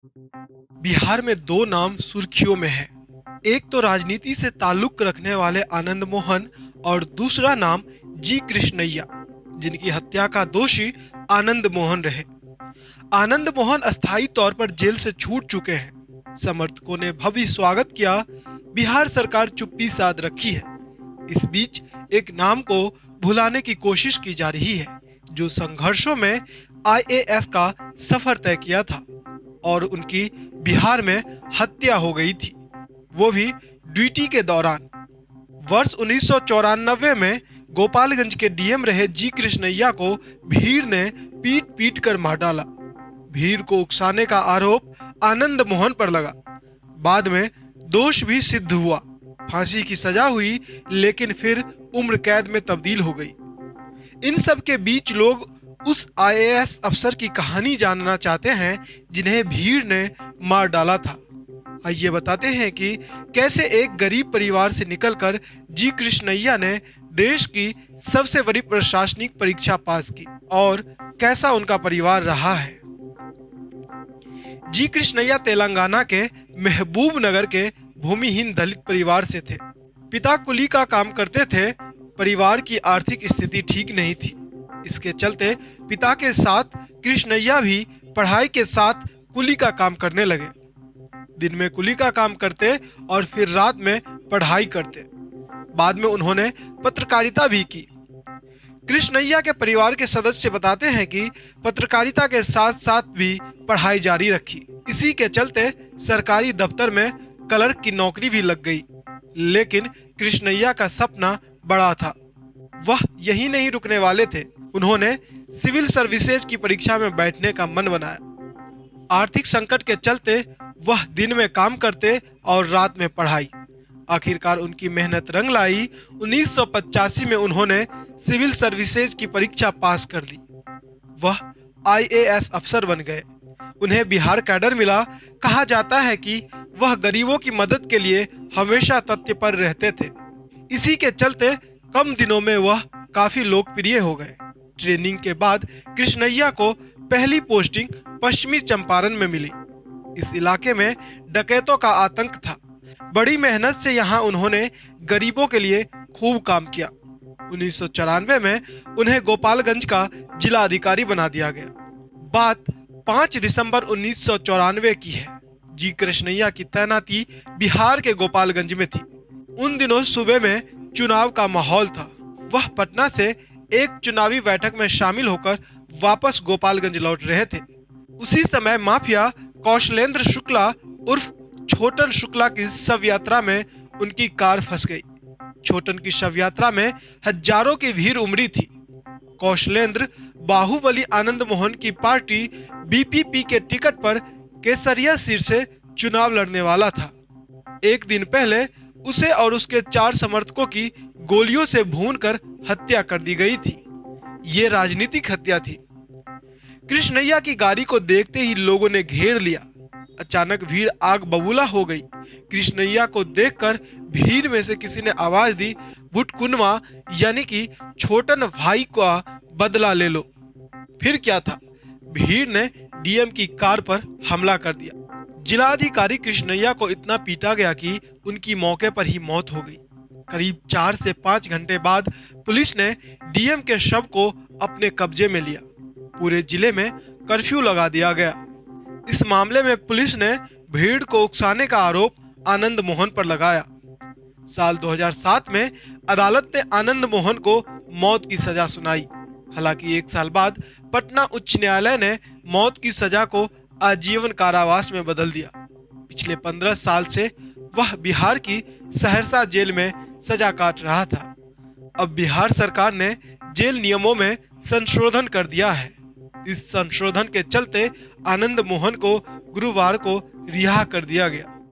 बिहार में दो नाम सुर्खियों में है। एक तो राजनीति से ताल्लुक रखने वाले आनंद मोहन और दूसरा नाम जी कृष्णैया, जिनकी हत्या का दोषी आनंद मोहन रहे। आनंद मोहन अस्थायी तौर पर जेल से छूट चुके हैं। समर्थकों ने भव्य स्वागत किया। बिहार सरकार चुप्पी साध रखी है। इस बीच एक नाम को भुलाने की कोशिश की जा रही है, जो संघर्षों में आईएएस का सफर तय किया था और उनकी बिहार में हत्या हो गई थी, वो भी ड्यूटी के दौरान। वर्ष 1994 में गोपालगंज के डीएम रहे जी कृष्णैया को भीड़ ने पीट पीट कर मार डाला। भीड़ को उकसाने का आरोप आनंद मोहन पर लगा। बाद में दोष भी सिद्ध हुआ, फांसी की सजा हुई, लेकिन फिर उम्र कैद में तब्दील हो गई। इन सब के बीच लोग उस आईएएस अफसर की कहानी जानना चाहते हैं जिन्हें भीड़ ने मार डाला था। आइए बताते हैं कि कैसे एक गरीब परिवार से निकलकर जी कृष्णैया ने देश की सबसे बड़ी प्रशासनिक परीक्षा पास की और कैसा उनका परिवार रहा है। जी कृष्णैया तेलंगाना के महबूब नगर के भूमिहीन दलित परिवार से थे। पिता कुली का काम करते थे। परिवार की आर्थिक स्थिति ठीक नहीं थी। इसके चलते पिता के साथ कृष्णैया भी पढ़ाई के साथ कुली का काम करने लगे। दिन में कुली का काम करते और फिर रात में पढ़ाई करते। बाद में उन्होंने पत्रकारिता भी की। कृष्णैया के परिवार के सदस्य बताते हैं कि पत्रकारिता के साथ साथ भी पढ़ाई जारी रखी। इसी के चलते सरकारी दफ्तर में क्लर्क की नौकरी भी लग गई। लेकिन कृष्णैया का सपना बड़ा था। वह यही नहीं रुकने वाले थे। उन्होंने सिविल सर्विसेज की परीक्षा में बैठने का मन बनाया। आर्थिक संकट के चलते वह दिन में काम करते और रात में पढ़ाई। आखिरकार उनकी मेहनत रंग लाई। 1985 में उन्होंने सिविल सर्विसेज की परीक्षा पास कर ली। वह आईएएस अफसर बन गए। उन्हें बिहार कैडर मिला। कहा जाता है कि वह गरीबों की मदद के लिए हमेशा तत्पर रहते थे। इसी के चलते कम दिनों में वह काफी लोकप्रिय हो गए। ट्रेनिंग के बाद कृष्णैया को पहली पोस्टिंग पश्चिमी चंपारण में मिली। इस इलाके में डकैतों का आतंक था। बड़ी मेहनत से यहाँ उन्होंने गरीबों के लिए खूब काम किया। 1994 में उन्हें गोपालगंज का जिला अधिकारी बना दिया गया। बात 5 दिसंबर 1994 की है। जी कृष्णैया की तैनाती बिहार के गोपालगंज में थी। उन दिनों सुबह में चुनाव का माहौल था। वह पटना से एक चुनावी बैठक में शामिल होकर वापस गोपालगंज लौट रहे थे। उसी समय माफिया कौशलेंद्र शुक्ला उर्फ छोटन शुक्ला की शव यात्रा में उनकी कार फंस गई। छोटन की शव यात्रा में हजारों की भीड़ उमड़ी थी। कौशलेंद्र बाहुबली आनंद मोहन की पार्टी बीपीपी के टिकट पर केसरिया सीट से चुनाव लड़ने वाला था। एक दिन पहले उसे और उसके 4 समर्थकों की गोलियों से भूनकर हत्या कर दी गई थी। ये राजनीतिक हत्या थी। कृष्णैया की गाड़ी को देखते ही लोगों ने घेर लिया। अचानक भीड़ आग बबूला हो गई। कृष्णैया को देखकर भीड़ में से किसी ने आवाज दी, बुटकुनवा यानी कि छोटन भाई का बदला ले लो। फिर क्या था, भीड़ ने डीएम की कार पर हमला कर दिया। जिलाधिकारी कृष्णैया को इतना पीटा गया कि उनकी मौके पर ही मौत हो गई। करीब 4 से 5 घंटे बाद पुलिस ने डीएम के शव को अपने कब्जे में लिया। पूरे जिले में कर्फ्यू लगा दिया गया। इस मामले में पुलिस ने भीड़ को उकसाने का आरोप आनंद मोहन पर लगाया। साल 2007 में अदालत ने आनंद मोहन को मौत की सजा सुनाई। हालांकि 1 साल बाद पटना उच्च न्यायालय ने मौत की सजा को आजीवन कारावास में बदल दिया। पिछले 15 साल से वह बिहार की सहरसा जेल में सजा काट रहा था। अब बिहार सरकार ने जेल नियमों में संशोधन कर दिया है। इस संशोधन के चलते आनंद मोहन को गुरुवार को रिहा कर दिया गया।